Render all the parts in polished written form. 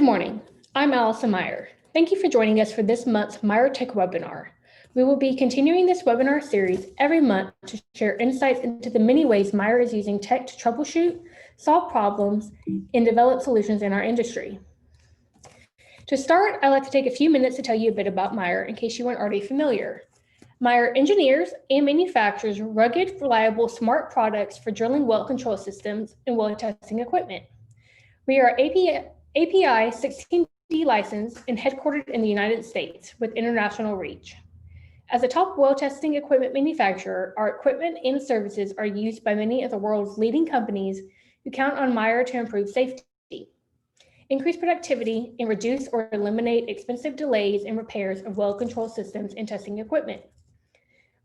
morning. I'm Allison Meyer. Thank you for joining us for this month's MEYERTech webinar. We will be continuing this webinar series every month to share insights into the many ways MEYER is using tech to troubleshoot, solve problems, and develop solutions in our industry. To start, I'd like to take a few minutes to tell you a bit about MEYER in case you weren't already familiar. MEYER engineers and manufactures rugged, reliable, smart products for drilling well control systems and well testing equipment. We are API 16D licensed and headquartered in the United States with international reach. As a top well testing equipment manufacturer, our equipment and services are used by many of the world's leading companies who count on MEYER to improve safety, increase productivity, and reduce or eliminate expensive delays and repairs of well control systems and testing equipment.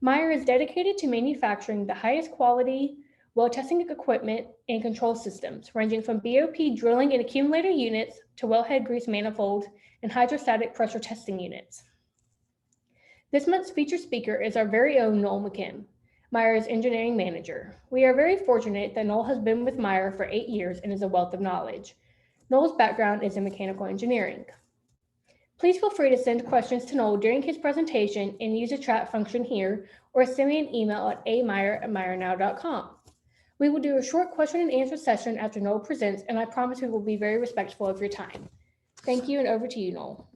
MEYER is dedicated to manufacturing the highest quality well testing equipment and control systems, ranging from BOP drilling and accumulator units to wellhead grease manifold and hydrostatic pressure testing units. This month's featured speaker is our very own Noel McKim, MEYER's engineering manager. We are very fortunate that Noel has been with MEYER for 8 years and is a wealth of knowledge. Noel's background is in mechanical engineering. Please feel free to send questions to Noel during his presentation and use the chat function here, or send me an email at ameyer@meyernow.com. We will do a short question and answer session after Noel presents, and I promise we will be very respectful of your time. Thank you, and over to you, Noel.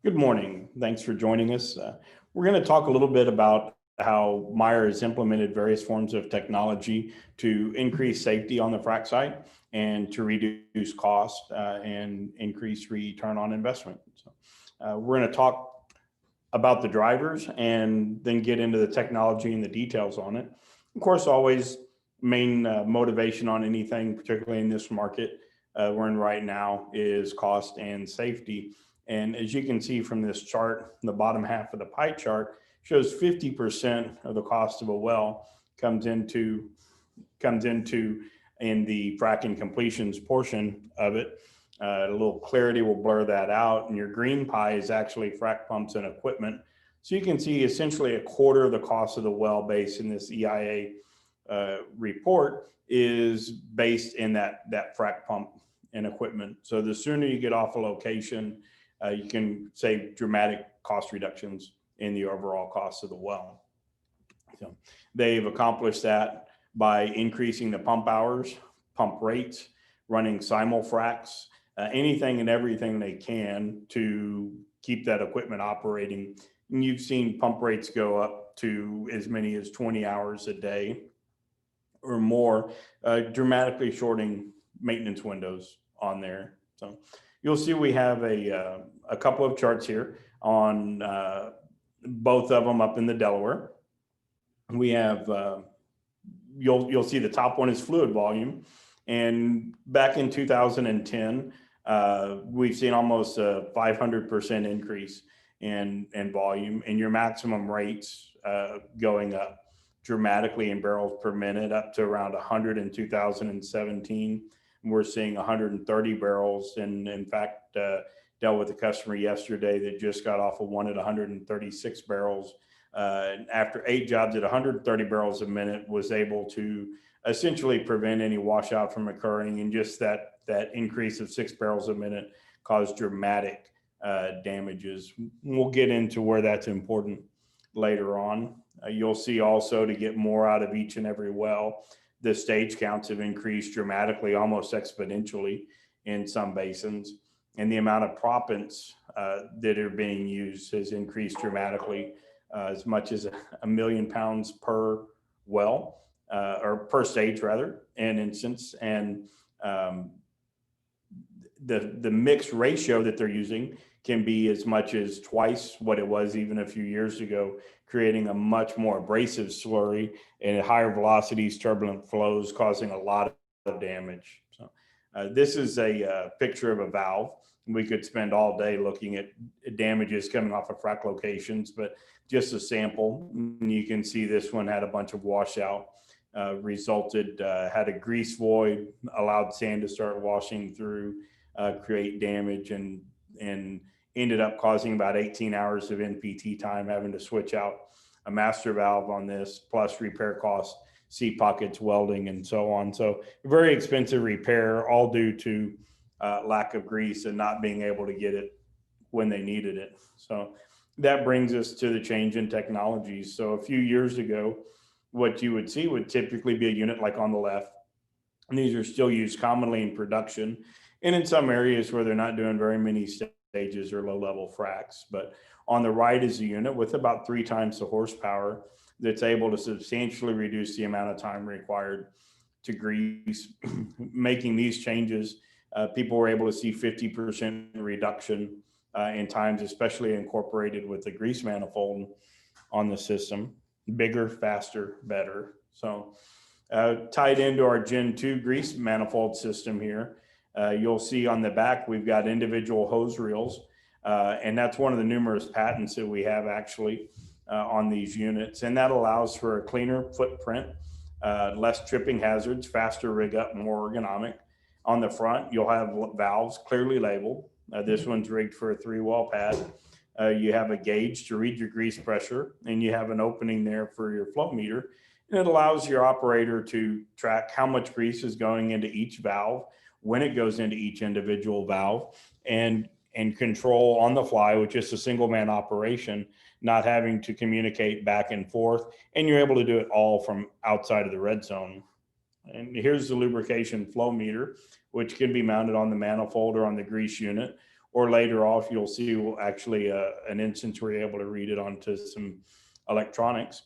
Good morning. Thanks for joining us. We're going to talk a little bit about how MEYER has implemented various forms of technology to increase safety on the frac site and to reduce cost and increase return on investment. So, we're going to talk about the drivers and then get into the technology and the details on it. Of course, always main motivation on anything, particularly in this market we're in right now, is cost and safety. And as you can see from this chart, the bottom half of the pie chart shows 50% of the cost of a well comes into in the frac and completions portion of it. A little clarity will blur that out, and your green pie is actually frac pumps and equipment. So you can see essentially a quarter of the cost of the well based in this EIA report is based in that frac pump and equipment. So the sooner you get off a location, you can save dramatic cost reductions in the overall cost of the well. So they've accomplished that by increasing the pump hours, pump rates, running simul-fracs, anything and everything they can to keep that equipment operating. And you've seen pump rates go up to as many as 20 hours a day or more, dramatically shorting maintenance windows on there. So you'll see we have a couple of charts here on both of them up in the Delaware. We have, you'll see the top one is fluid volume. And back in 2010, we've seen almost a 500% increase in volume, and your maximum rates going up dramatically in barrels per minute, up to around 100 in 2017. We're seeing 130 barrels, and in fact, dealt with a customer yesterday that just got off of one at 136 barrels. After 8 jobs at 130 barrels a minute, was able to essentially prevent any washout from occurring, and just that increase of 6 barrels a minute caused dramatic damages. We'll get into where that's important later on. You'll see also, to get more out of each and every well, the stage counts have increased dramatically, almost exponentially in some basins. And the amount of proppants that are being used has increased dramatically, as much as 1 million pounds per well, or per stage rather, in instance. And the mix ratio that they're using can be as much as twice what it was even a few years ago, creating a much more abrasive slurry and at higher velocities, turbulent flows, causing a lot of damage. So this is a picture of a valve. We could spend all day looking at damages coming off of frac locations, but just a sample. You can see this one had a bunch of washout had a grease void, allowed sand to start washing through, create damage, and ended up causing about 18 hours of NPT time, having to switch out a master valve on this, plus repair costs, seat pockets, welding, and so on. So very expensive repair, all due to lack of grease and not being able to get it when they needed it. So that brings us to the change in technologies. So a few years ago, what you would see would typically be a unit like on the left. And these are still used commonly in production and in some areas where they're not doing very many stages or low level fracs. But on the right is a unit with about 3 times the horsepower that's able to substantially reduce the amount of time required to grease. Making these changes, people were able to see 50% reduction in times, especially incorporated with the grease manifold on the system. Bigger, faster, better. So tied into our Gen 2 grease manifold system here, you'll see on the back we've got individual hose reels, and that's one of the numerous patents that we have actually on these units, and that allows for a cleaner footprint, less tripping hazards, faster rig up, more ergonomic. On the front, you'll have valves clearly labeled. This one's rigged for a 3-well pad. You have a gauge to read your grease pressure, and you have an opening there for your flow meter. And it allows your operator to track how much grease is going into each valve, when it goes into each individual valve, and control on the fly with just a single man operation, not having to communicate back and forth. And you're able to do it all from outside of the red zone. And here's the lubrication flow meter, which can be mounted on the manifold or on the grease unit, or later off, you'll see actually an instance where you're able to read it onto some electronics.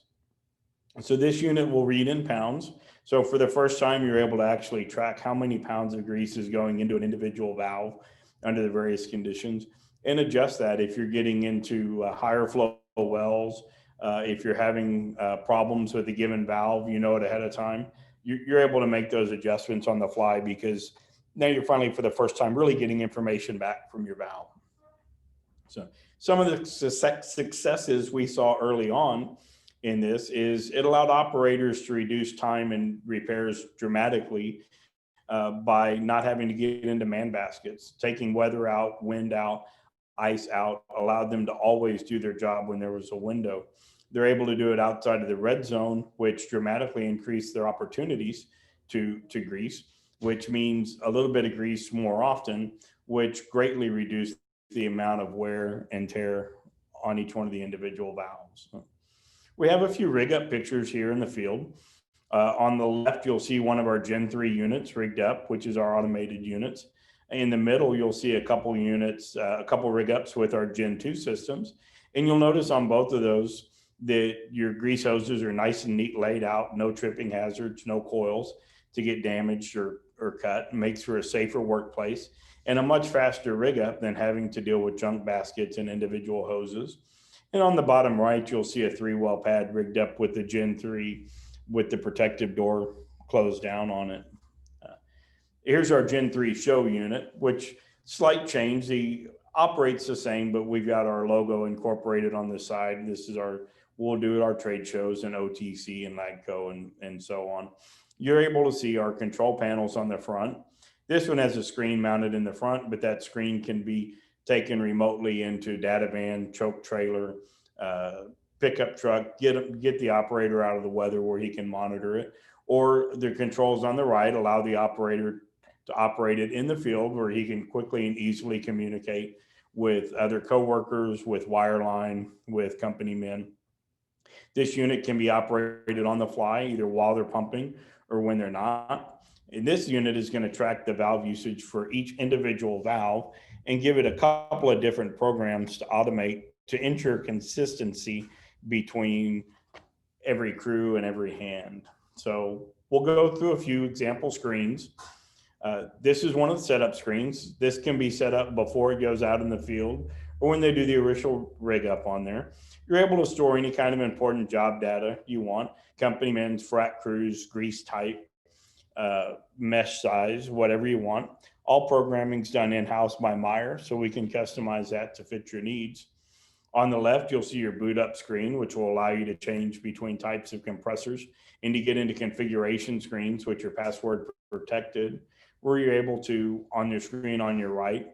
So this unit will read in pounds. So for the first time, you're able to actually track how many pounds of grease is going into an individual valve under the various conditions, and adjust that if you're getting into higher flow wells. If you're having problems with a given valve, you know it ahead of time. You're able to make those adjustments on the fly, because now you're finally, for the first time, really getting information back from your valve. So some of the successes we saw early on in this is it allowed operators to reduce time and repairs dramatically by not having to get into man baskets. Taking weather out, wind out, ice out allowed them to always do their job when there was a window. They're able to do it outside of the red zone, which dramatically increased their opportunities to grease, which means a little bit of grease more often, which greatly reduced the amount of wear and tear on each one of the individual valves. We have a few rig up pictures here in the field. On the left, you'll see one of our Gen 3 units rigged up, which is our automated units. In the middle, you'll see a couple units, a couple rig ups with our Gen 2 systems. And you'll notice on both of those that your grease hoses are nice and neat laid out, no tripping hazards, no coils to get damaged or cut. It makes for a safer workplace and a much faster rig up than having to deal with junk baskets and individual hoses. And on the bottom right, you'll see a 3-well pad rigged up with the Gen 3 with the protective door closed down on it. Here's our Gen 3 show unit, which slight change. The operates the same, but we've got our logo incorporated on the side. This is we'll do our trade shows and OTC and LAGCO and so on. You're able to see our control panels on the front. This one has a screen mounted in the front, but that screen can be taken remotely into data van, choke trailer, pickup truck, get the operator out of the weather where he can monitor it. Or the controls on the right allow the operator to operate it in the field where he can quickly and easily communicate with other coworkers, with wireline, with company men. This unit can be operated on the fly, either while they're pumping or when they're not. And this unit is going to track the valve usage for each individual valve and give it a couple of different programs to automate to ensure consistency between every crew and every hand. So we'll go through a few example screens. This is one of the setup screens. This can be set up before it goes out in the field or when they do the initial rig up on there. You're able to store any kind of important job data you want, company men's, frac crews, grease type, mesh size, whatever you want. All programming's done in-house by MEYER, so we can customize that to fit your needs. On the left, you'll see your boot up screen, which will allow you to change between types of compressors and to get into configuration screens, which are password protected, where you're able to, on your screen on your right,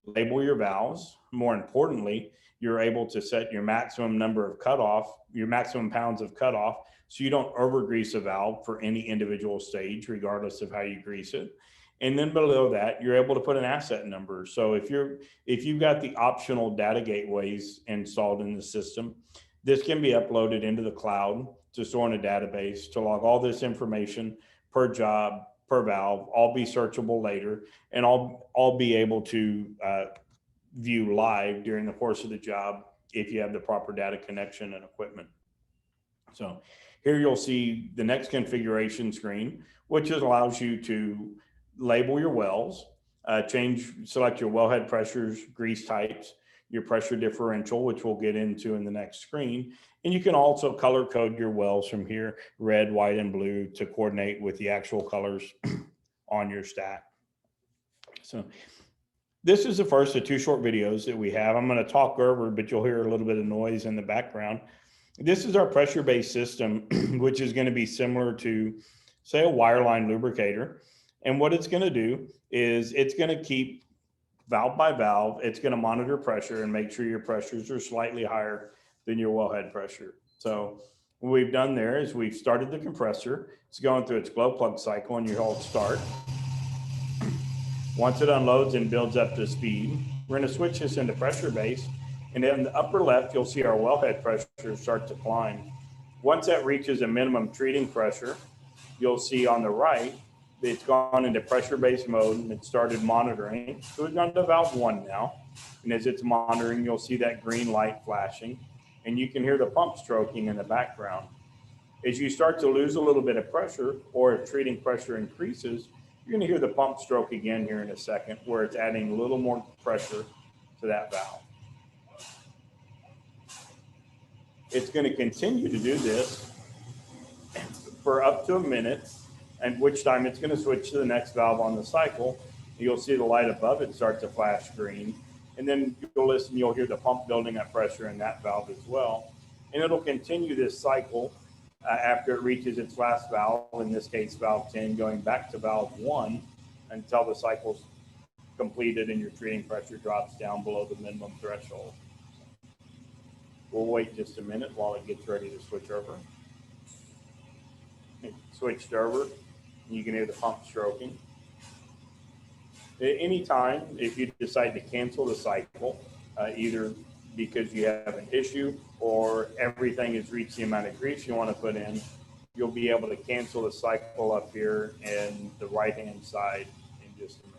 label your valves. More importantly, you're able to set your maximum number of cutoff, your maximum pounds of cutoff, so you don't over grease a valve for any individual stage, regardless of how you grease it. And then below that, you're able to put an asset number. So if you've got the optional data gateways installed in the system, this can be uploaded into the cloud to store in a database to log all this information per job, per valve, all be searchable later, and all be able to view live during the course of the job if you have the proper data connection and equipment. So here you'll see the next configuration screen, which allows you to label your wells, select your wellhead pressures, grease types, your pressure differential, which we'll get into in the next screen. And you can also color code your wells from here, red, white, and blue, to coordinate with the actual colors on your stack. So this is the first of two short videos that we have. I'm going to talk over, but you'll hear a little bit of noise in the background. This is our pressure-based system, which is going to be similar to, say, a wireline lubricator. And what it's going to do is it's going to keep valve by valve. It's going to monitor pressure and make sure your pressures are slightly higher than your wellhead pressure. So what we've done there is we've started the compressor. It's going through its glow plug cycle, and you hold start. Once it unloads and builds up to speed, we're going to switch this into pressure base. And in the upper left, you'll see our wellhead pressure start to climb. Once that reaches a minimum treating pressure, you'll see on the right, it's gone into pressure-based mode and it started monitoring. So we've gone to valve 1 now. And as it's monitoring, you'll see that green light flashing, and you can hear the pump stroking in the background. As you start to lose a little bit of pressure, or if treating pressure increases, you're going to hear the pump stroke again here in a second, where it's adding a little more pressure to that valve. It's going to continue to do this for up to a minute, at which time it's going to switch to the next valve on the cycle. You'll see the light above it start to flash green. And then you'll listen, you'll hear the pump building up pressure in that valve as well. And it'll continue this cycle after it reaches its last valve, in this case, valve 10, going back to valve 1 until the cycle's completed and your treating pressure drops down below the minimum threshold. We'll wait just a minute while it gets ready to switch over. It switched over. You can hear the pump stroking. At any time, if you decide to cancel the cycle, either because you have an issue or everything has reached the amount of grease you want to put in, you'll be able to cancel the cycle up here in the right-hand side in just a minute.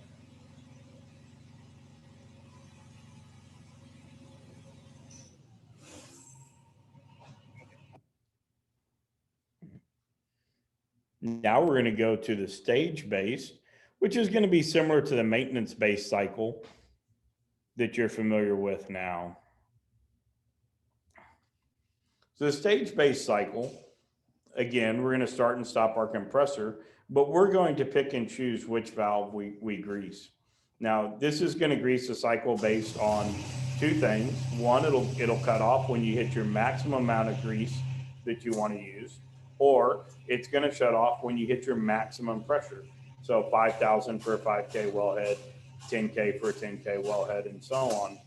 Now we're going to go to the stage-based, which is going to be similar to the maintenance-based cycle that you're familiar with now. So the stage-based cycle, again, we're going to start and stop our compressor, but we're going to pick and choose which valve we grease. Now, this is going to grease the cycle based on two things. One, it'll cut off when you hit your maximum amount of grease that you want to use, or it's going to shut off when you hit your maximum pressure. So 5,000 for a 5K wellhead, 10K for a 10K wellhead, and so on.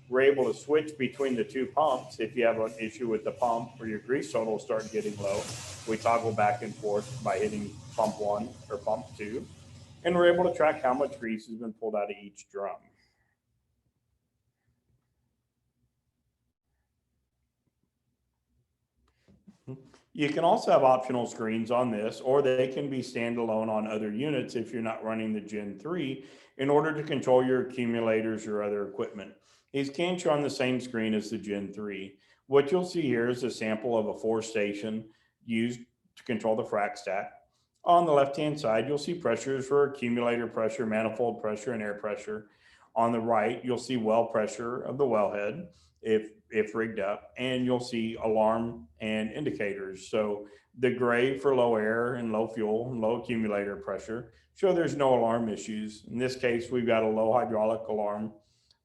We're able to switch between the two pumps. If you have an issue with the pump or your grease total will start getting low, we toggle back and forth by hitting pump 1 or pump 2. And we're able to track how much grease has been pulled out of each drum. You can also have optional screens on this, or they can be standalone on other units if you're not running the Gen 3 in order to control your accumulators or other equipment. These can show on the same screen as the Gen 3. What you'll see here is a sample of a 4-station used to control the frac stack. On the left-hand side, you'll see pressures for accumulator pressure, manifold pressure, and air pressure. On the right, you'll see well pressure of the wellhead if rigged up, and you'll see alarm and indicators. So the gray for low air and low fuel and low accumulator pressure show there's no alarm issues. In this case, we've got a low hydraulic alarm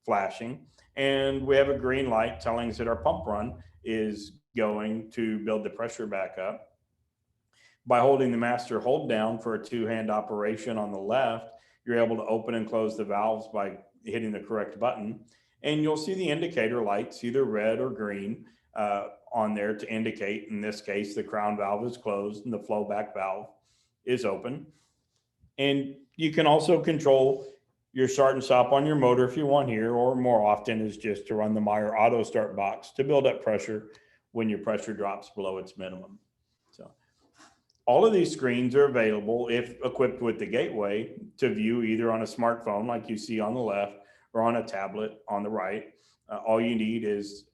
flashing. And we have a green light telling us that our pump run is going to build the pressure back up. By holding the master hold down for a two-hand operation on the left, you're able to open and close the valves by hitting the correct button. And you'll see the indicator lights, either red or green, on there to indicate, in this case, the crown valve is closed and the flowback valve is open. And you can also control your start and stop on your motor if you want here, or more often is just to run the Meyer auto start box to build up pressure when your pressure drops below its minimum. So all of these screens are available if equipped with the gateway to view either on a smartphone like you see on the left or on a tablet on the right. All you need is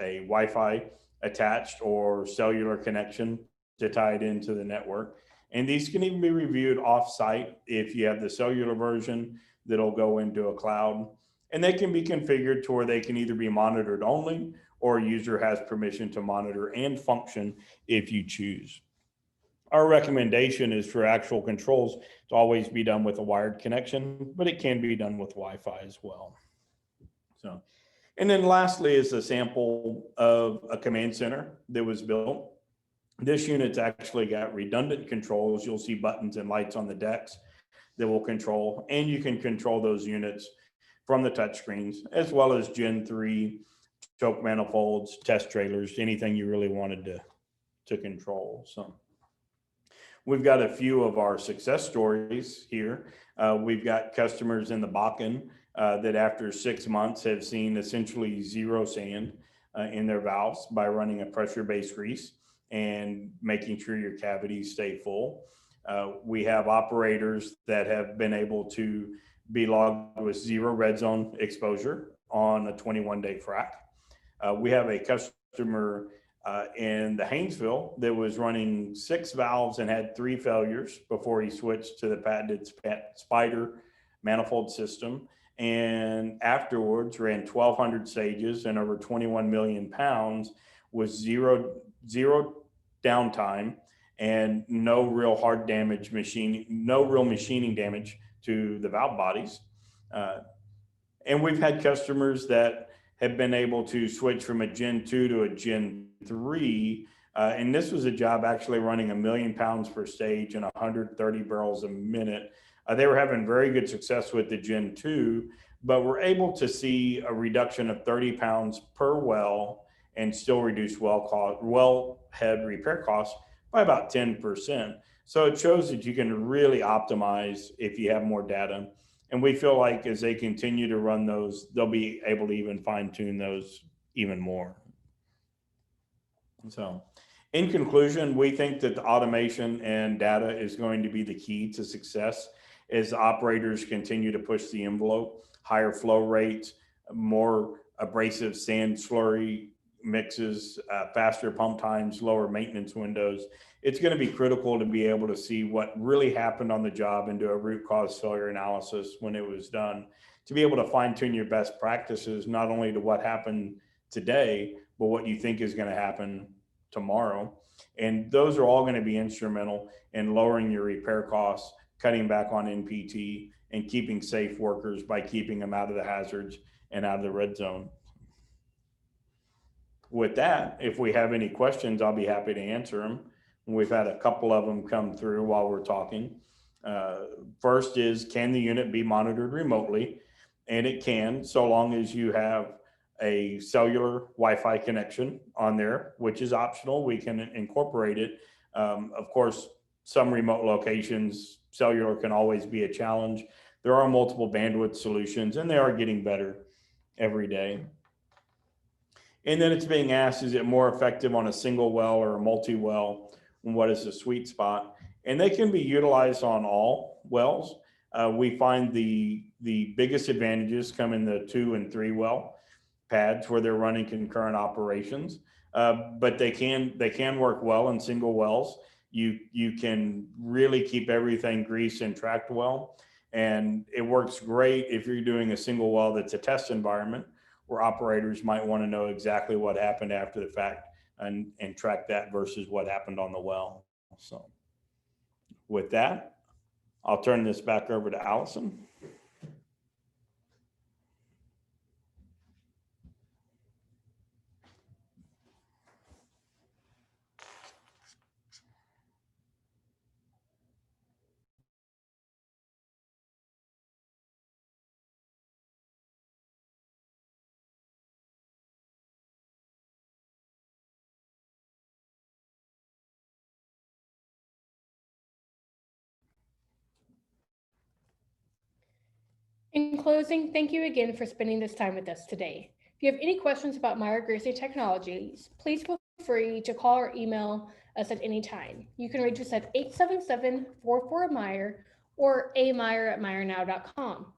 a Wi-Fi attached or cellular connection to tie it into the network. And these can even be reviewed off-site if you have the cellular version that'll go into a cloud. And they can be configured to where they can either be monitored only, or a user has permission to monitor and function if you choose. Our recommendation is for actual controls to always be done with a wired connection, but it can be done with Wi-Fi as well. So, and then lastly is a sample of a command center that was built. This unit's actually got redundant controls. You'll see buttons and lights on the decks that will control, and you can control those units from the touchscreens, as well as Gen 3 choke manifolds, test trailers, anything you really wanted to control. So we've got a few of our success stories here. We've got customers in the Bakken that after 6 months have seen essentially zero sand in their valves by running a pressure-based grease and making sure your cavities stay full. We have operators that have been able to be logged with zero red zone exposure on a 21-day frac. We have a customer in the Haynesville that was running 6 valves and had 3 failures before he switched to the patented SPYDER manifold system, and afterwards ran 1,200 stages and over 21 million pounds with zero downtime and no real hard damage no real machining damage to the valve bodies. And we've had customers that have been able to switch from a Gen 2 to a Gen 3. And this was a job actually running 1 million pounds per stage and 130 barrels a minute. They were having very good success with the Gen 2, but were able to see a reduction of 30 pounds per well and still reduce wellhead repair costs by about 10%. So it shows that you can really optimize if you have more data. And we feel like as they continue to run those, they'll be able to even fine tune those even more. So in conclusion, we think that the automation and data is going to be the key to success as operators continue to push the envelope, higher flow rates, more abrasive sand slurry mixes, faster pump times, lower maintenance windows. It's going to be critical to be able to see what really happened on the job and do a root cause failure analysis when it was done, to be able to fine tune your best practices, not only to what happened today, but what you think is going to happen tomorrow. And those are all going to be instrumental in lowering your repair costs, cutting back on NPT, and keeping safe workers by keeping them out of the hazards and out of the red zone. With that, if we have any questions, I'll be happy to answer them. We've had a couple of them come through while we're talking. First is, can the unit be monitored remotely? And it can, so long as you have a cellular Wi-Fi connection on there, which is optional. We can incorporate it. Of course, some remote locations, cellular can always be a challenge. There are multiple bandwidth solutions, and they are getting better every day. And then it's being asked, is it more effective on a single well or a multi-well? And what is the sweet spot? And they can be utilized on all wells. We find the biggest advantages come in the 2 and 3 well pads where they're running concurrent operations. But they can work well in single wells. You can really keep everything greased and tracked well. And it works great if you're doing a single well that's a test environment, where operators might want to know exactly what happened after the fact and track that versus what happened on the well. So with that, I'll turn this back over to Allison. In closing, thank you again for spending this time with us today. If you have any questions about MEYER Greasing Technologies, please feel free to call or email us at any time. You can reach us at 877-44-MEYER or ameyer@meyernow.com.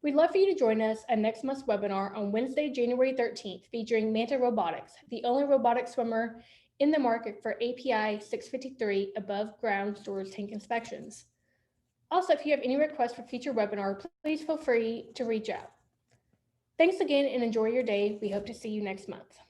We'd love for you to join us at next month's webinar on Wednesday, January 13th, featuring Manta Robotics, the only robotic swimmer in the market for API 653 above ground storage tank inspections. Also, if you have any requests for future webinar, please feel free to reach out. Thanks again and enjoy your day. We hope to see you next month.